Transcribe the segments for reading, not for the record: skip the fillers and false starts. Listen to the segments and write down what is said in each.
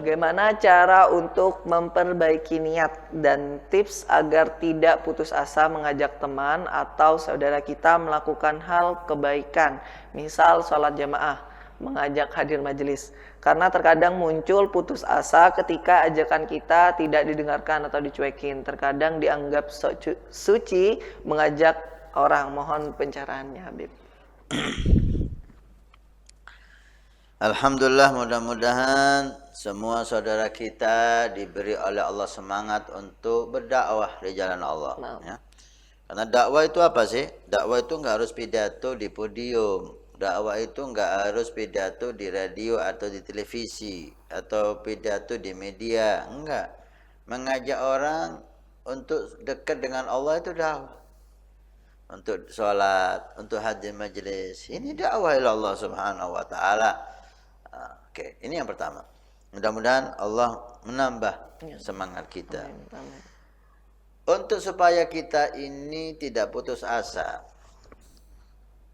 Bagaimana cara untuk memperbaiki niat dan tips agar tidak putus asa mengajak teman atau saudara kita melakukan hal kebaikan, misal sholat jamaah, mengajak hadir majelis. Karena terkadang muncul putus asa ketika ajakan kita tidak didengarkan atau dicuekin. Terkadang dianggap suci mengajak orang. Mohon pencerahannya, Habib. Alhamdulillah, mudah-mudahan semua saudara kita diberi oleh Allah semangat untuk berdakwah di jalan Allah. Ya. Karena dakwah itu apa sih? Dakwah itu nggak harus pidato di podium. Dakwah itu nggak harus pidato di radio atau di televisi atau pidato di media. Enggak. Mengajak orang untuk dekat dengan Allah itu dakwah. Untuk sholat, untuk hadir majelis. Ini dakwah ila Allah subhanahu wa ta'ala. Oke, ini yang pertama. Mudah-mudahan Allah menambah semangat kita. Untuk supaya kita ini tidak putus asa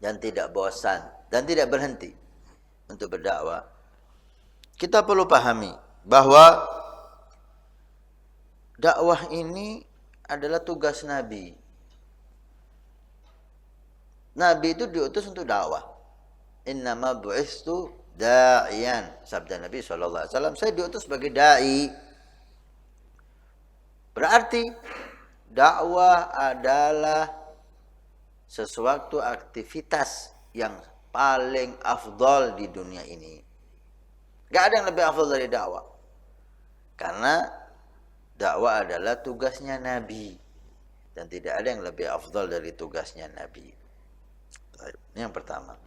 dan tidak bosan dan tidak berhenti untuk berdakwah, kita perlu pahami bahwa dakwah ini adalah tugas Nabi. Nabi itu diutus untuk dakwah. Innama bu'istu da'iyan, sabda Nabi SAW, saya diutus sebagai da'i. Berarti dakwah adalah sesuatu aktivitas yang paling afdal di dunia ini. Gak ada yang lebih afdal dari dakwah. Karena dakwah adalah tugasnya Nabi. Dan tidak ada yang lebih afdal dari tugasnya Nabi. Ini yang pertama.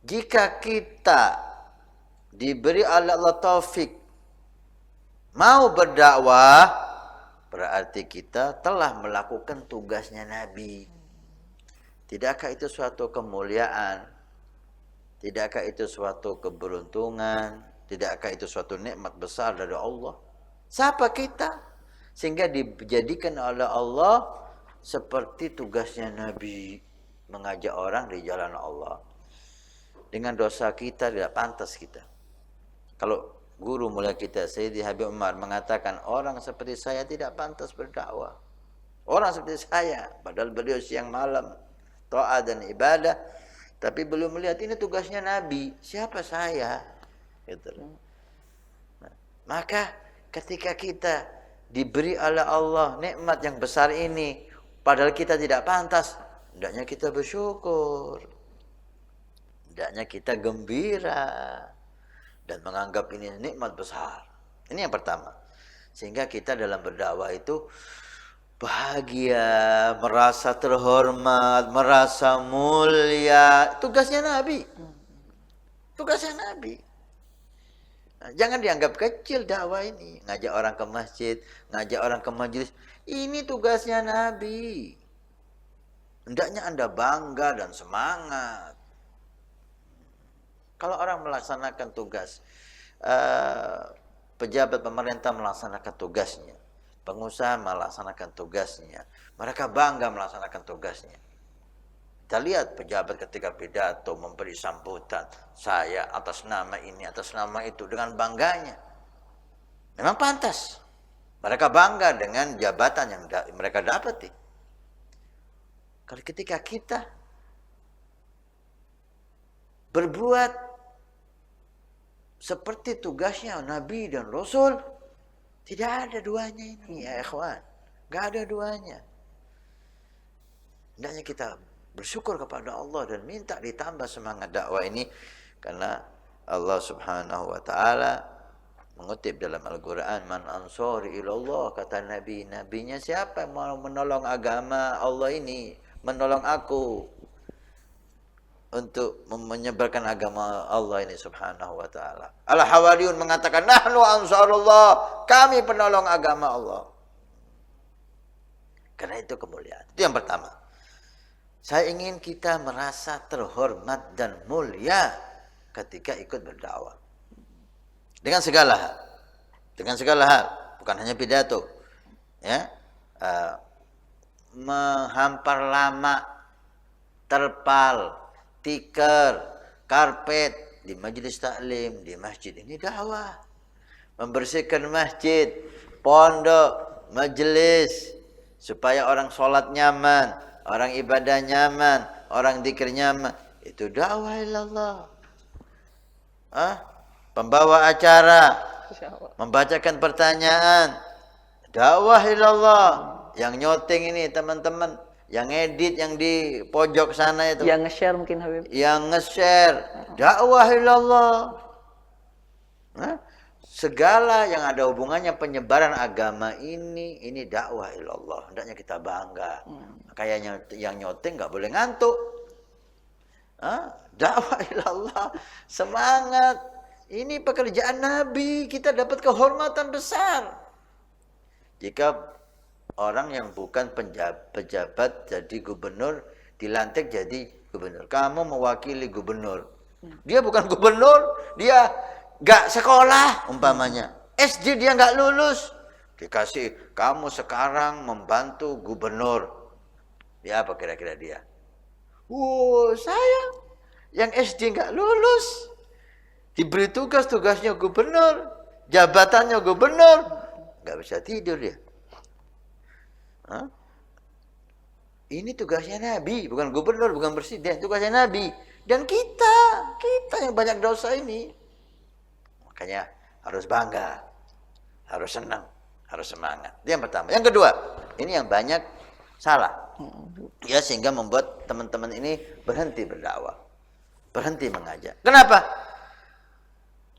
Jika kita diberi oleh Allah taufik mau berdakwah, berarti kita telah melakukan tugasnya Nabi. Tidakkah itu suatu kemuliaan? Tidakkah itu suatu keberuntungan? Tidakkah itu suatu nikmat besar dari Allah? Siapa kita? Sehingga dijadikan oleh Allah seperti tugasnya Nabi, mengajak orang di jalan Allah. Dengan dosa kita tidak pantas kita. Kalau guru mulia kita Sayyidi Habib Umar mengatakan orang seperti saya tidak pantas berdakwah. Orang seperti saya, padahal beliau siang malam taat dan ibadah, tapi belum melihat ini tugasnya Nabi. Siapa saya? Gitu. Nah, maka ketika kita diberi oleh Allah nikmat yang besar ini, padahal kita tidak pantas, hendaknya kita bersyukur. Hendaknya kita gembira dan menganggap ini nikmat besar. Ini yang pertama. Sehingga kita dalam berdakwah itu bahagia, merasa terhormat, merasa mulia. Tugasnya Nabi. Tugasnya Nabi. Nah, jangan dianggap kecil dakwah ini. Ngajak orang ke masjid, ngajak orang ke majelis. Ini tugasnya Nabi. Hendaknya Anda bangga dan semangat. Kalau orang melaksanakan tugas, pejabat pemerintah melaksanakan tugasnya, pengusaha melaksanakan tugasnya, mereka bangga melaksanakan tugasnya. Kita lihat pejabat ketika pidato memberi sambutan, saya atas nama ini, atas nama itu, dengan bangganya. Memang pantas. Mereka bangga dengan jabatan yang mereka dapati. Kalau ketika kita berbuat seperti tugasnya Nabi dan Rasul, tidak ada duanya ini ya ikhwan. Gak ada duanya. Hendaknya kita bersyukur kepada Allah dan minta ditambah semangat dakwah ini. Karena Allah subhanahu wa ta'ala mengutip dalam Al-Quran, man ansari ilallah, kata Nabi. Nabinya siapa yang mau menolong agama Allah ini, menolong aku untuk menyebarkan agama Allah ini subhanahu wa ta'ala. Al-Hawariyun mengatakan, nahnu ansarullah, kami penolong agama Allah. Karena itu kemuliaan. Itu yang pertama. Saya ingin kita merasa terhormat dan mulia ketika ikut berdakwah. Dengan segala hal. Dengan segala hal. Bukan hanya pidato. Ya. Menghampar lama, terpal, tikar, karpet di majelis taklim, di masjid, ini dakwah. membersihkan masjid, pondok, majelis, supaya orang sholat nyaman, orang ibadah nyaman, orang zikir nyaman. Itu dakwah ilallah. Pembawa acara, membacakan pertanyaan, dakwah ilallah. Yang nyoteng ini teman-teman, yang edit yang di pojok sana itu, Yang nge-share mungkin Habib. yang nge-share, dakwah ilallah. Segala yang ada hubungannya penyebaran agama ini dakwah ilallah. Hendaknya kita bangga. Kayaknya yang nyoteng nggak boleh ngantuk. Dakwah ilallah, semangat. Ini pekerjaan Nabi, kita dapat kehormatan besar. Jika orang yang bukan pejabat jadi gubernur, dilantik jadi gubernur. Kamu mewakili gubernur. Dia bukan gubernur, dia gak sekolah umpamanya. SD dia gak lulus. Dikasih, kamu sekarang membantu gubernur. Ya apa kira-kira dia? Saya yang SD gak lulus. Diberi tugasnya gubernur. Jabatannya gubernur. Gak bisa tidur dia. Ini tugasnya Nabi, bukan gubernur, bukan presiden, tugasnya Nabi. Dan kita yang banyak dosa ini. Makanya harus bangga, harus senang, harus semangat. Itu yang pertama. Yang kedua, ini yang banyak salah. Ya, sehingga membuat teman-teman ini berhenti berdakwah, berhenti mengajak. Kenapa?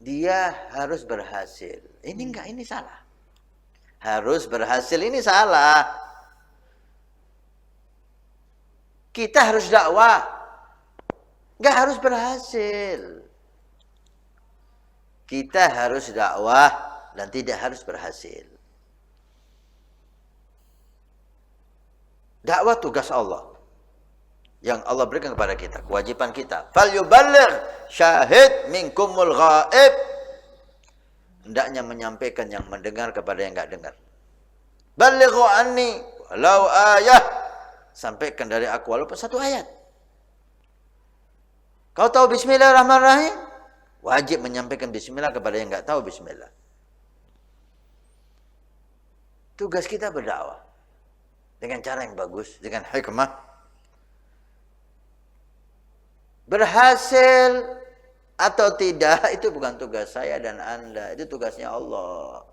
Dia harus berhasil. Ini enggak, ini salah. Harus berhasil, ini salah. Kita harus dakwah, nggak harus berhasil. Kita harus dakwah dan tidak harus berhasil. Dakwah tugas Allah yang Allah berikan kepada kita, kewajiban kita. Falyuballigh syahid minkumul ghaib. Hendaknya menyampaikan yang mendengar kepada yang nggak dengar. Ballighu anni walau ayah. Sampaikan dari aku walaupun satu ayat. Kau tahu bismillahirrahmanirrahim? Wajib menyampaikan bismillah kepada yang nggak tahu bismillah. Tugas kita berdakwah dengan cara yang bagus, dengan hikmah. Berhasil atau tidak itu bukan tugas saya dan Anda, itu tugasnya Allah.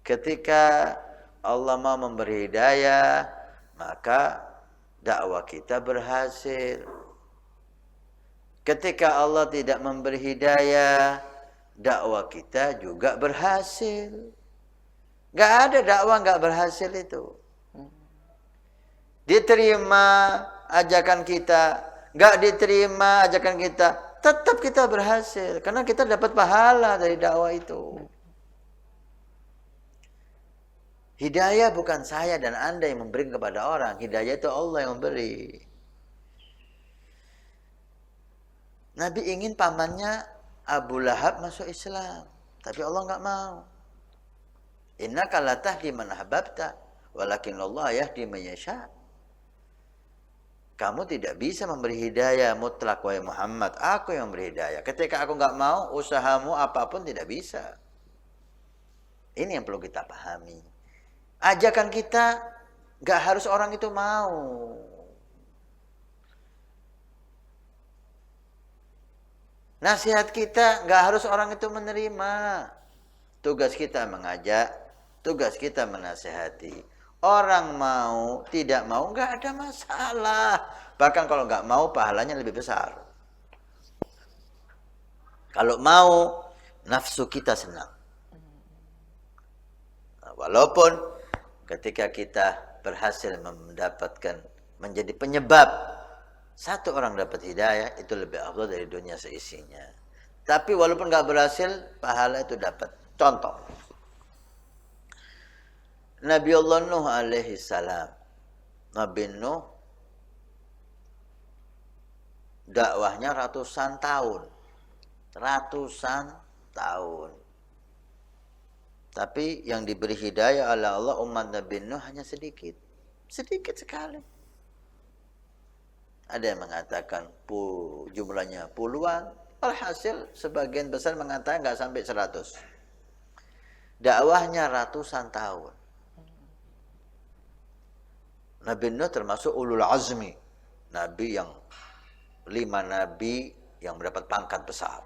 Ketika Allah mau memberi hidayah, maka dakwah kita berhasil. Ketika Allah tidak memberi hidayah, dakwah kita juga berhasil. Gak ada dakwah gak berhasil itu. Diterima ajakan kita, gak diterima ajakan kita, tetap kita berhasil. Karena kita dapat pahala dari dakwah itu. Hidayah bukan saya dan Anda yang memberi kepada orang. Hidayah itu Allah yang memberi. Nabi ingin pamannya Abu Lahab masuk Islam. Tapi Allah nggak mau. Innaka la tahdi man ahbabta, walakin Allah yahdi man yasha. Kamu tidak bisa memberi hidayah mutlak wahai Muhammad. Aku yang memberi hidayah. Ketika aku nggak mau, usahamu apapun tidak bisa. Ini yang perlu kita pahami. Ajakan kita gak harus orang itu mau. Nasihat kita gak harus orang itu menerima. Tugas kita mengajak, tugas kita menasihati. Orang mau, tidak mau, gak ada masalah. Bahkan kalau gak mau, pahalanya lebih besar. Kalau mau, nafsu kita senang. Walaupun ketika kita berhasil mendapatkan, menjadi penyebab satu orang dapat hidayah, itu lebih afdal dari dunia seisinya. Tapi walaupun nggak berhasil, pahala itu dapat. Contoh, Nabi Allah Nuh alaihi salam. Nabi Nuh dakwahnya ratusan tahun. Ratusan tahun. Tapi yang diberi hidayah oleh Allah umat Nabi Nuh hanya sedikit. Sedikit sekali. Ada yang mengatakan jumlahnya puluhan. Alhasil sebagian besar mengatakan nggak sampai 100. dakwahnya ratusan tahun. Nabi Nuh termasuk ulul azmi, nabi yang 5 nabi yang mendapat pangkat besar.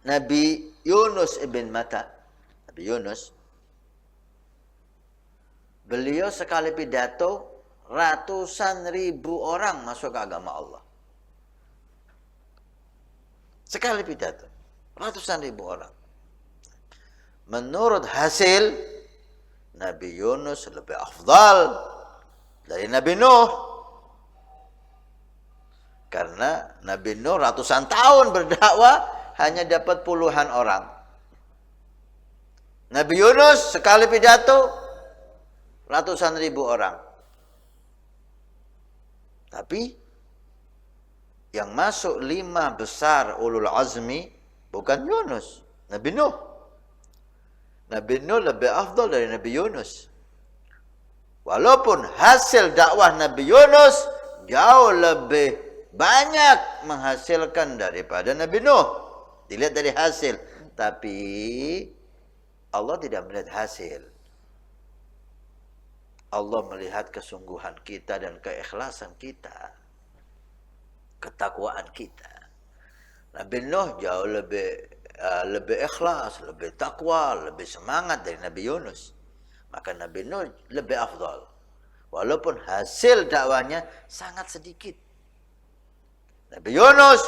Nabi Yunus ibn Matta, Nabi Yunus, beliau sekali pidato ratusan ribu orang masuk ke agama Allah. Sekali pidato, ratusan ribu orang. Menurut hasil, Nabi Yunus lebih afdal dari Nabi Nuh. Karena Nabi Nuh ratusan tahun berdakwah hanya dapat puluhan orang. Nabi Yunus sekali pidato ratusan ribu orang. Tapi yang masuk 5 besar ulul azmi bukan Yunus, Nabi Nuh. Nabi Nuh lebih afdal dari Nabi Yunus. Walaupun hasil dakwah Nabi Yunus jauh lebih banyak menghasilkan daripada Nabi Nuh. Dilihat dari hasil. Tapi Allah tidak melihat hasil. Allah melihat kesungguhan kita dan keikhlasan kita. Ketakwaan kita. Nabi Nuh jauh lebih ikhlas, lebih takwa, lebih semangat dari Nabi Yunus. Maka Nabi Nuh lebih afdal. Walaupun hasil dakwahnya sangat sedikit. Nabi Yunus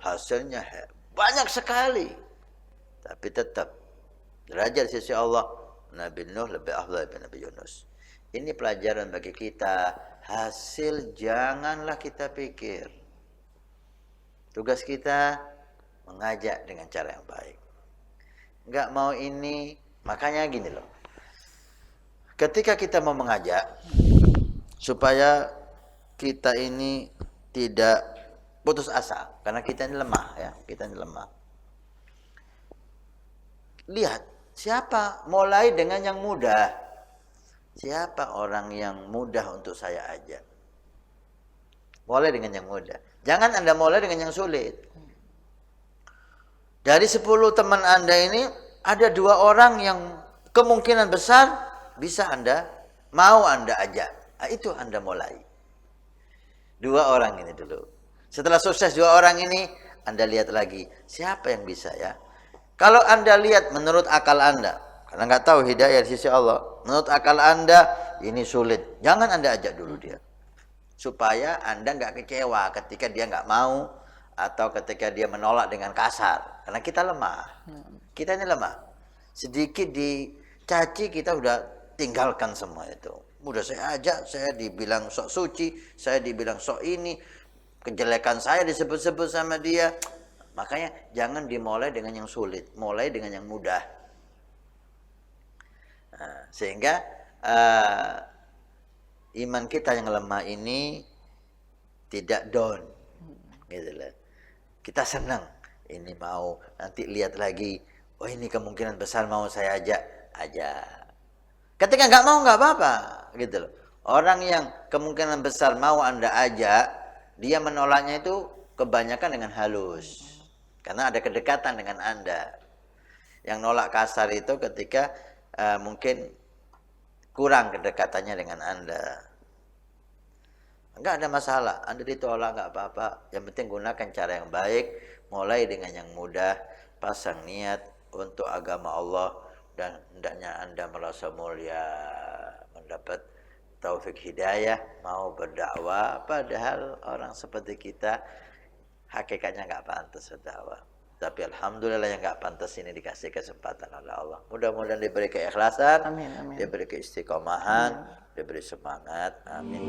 hasilnya banyak sekali. Tapi tetap derajat di sisi Allah, Nabi Nuh lebih afdal dari Nabi Yunus. Ini pelajaran bagi kita. Hasil janganlah kita pikir. Tugas kita mengajak dengan cara yang baik. Enggak mau ini, makanya gini loh. Ketika kita mau mengajak, supaya kita ini tidak putus asa, karena kita ini lemah ya, kita ini lemah. Lihat, siapa mulai dengan yang mudah. Siapa orang yang mudah untuk saya ajak? Mulai dengan yang mudah. Jangan Anda mulai dengan yang sulit. Dari 10 teman Anda ini, ada 2 orang yang kemungkinan besar bisa Anda ajak. Nah, itu Anda mulai. 2 orang ini dulu. Setelah sukses 2 orang ini, Anda lihat lagi, siapa yang bisa ya? Kalau Anda lihat menurut akal Anda, karena nggak tahu hidayah di sisi Allah, menurut akal Anda ini sulit, jangan Anda ajak dulu dia. Supaya Anda nggak kecewa ketika dia nggak mau, atau ketika dia menolak dengan kasar. Karena kita lemah. Kita ini lemah. Sedikit dicaci, kita udah tinggalkan semua itu. Udah saya ajak, saya dibilang sok suci, saya dibilang sok ini, kejelekan saya disebut-sebut sama dia. Makanya jangan dimulai dengan yang sulit, mulai dengan yang mudah. Nah, sehingga iman kita yang lemah ini tidak down, gitu lah. Kita senang, ini mau, nanti lihat lagi, oh ini kemungkinan besar mau saya ajak. Ketika nggak mau nggak apa-apa, gitu loh. Orang yang kemungkinan besar mau Anda ajak, dia menolaknya itu kebanyakan dengan halus, karena ada kedekatan dengan Anda. Yang nolak kasar itu ketika mungkin kurang kedekatannya dengan Anda. Enggak ada masalah, Anda ditolak enggak apa-apa. Yang penting gunakan cara yang baik, mulai dengan yang mudah, pasang niat untuk agama Allah, dan hendaknya Anda merasa mulia, mendapat taufik hidayah, mau berdakwah, padahal orang seperti kita hakikatnya enggak pantas berdakwah. Tapi alhamdulillah yang enggak pantas ini dikasih kesempatan oleh Allah. Mudah-mudahan diberi keikhlasan, Amin, amin. diberi keistiqomahan, diberi semangat. Amin.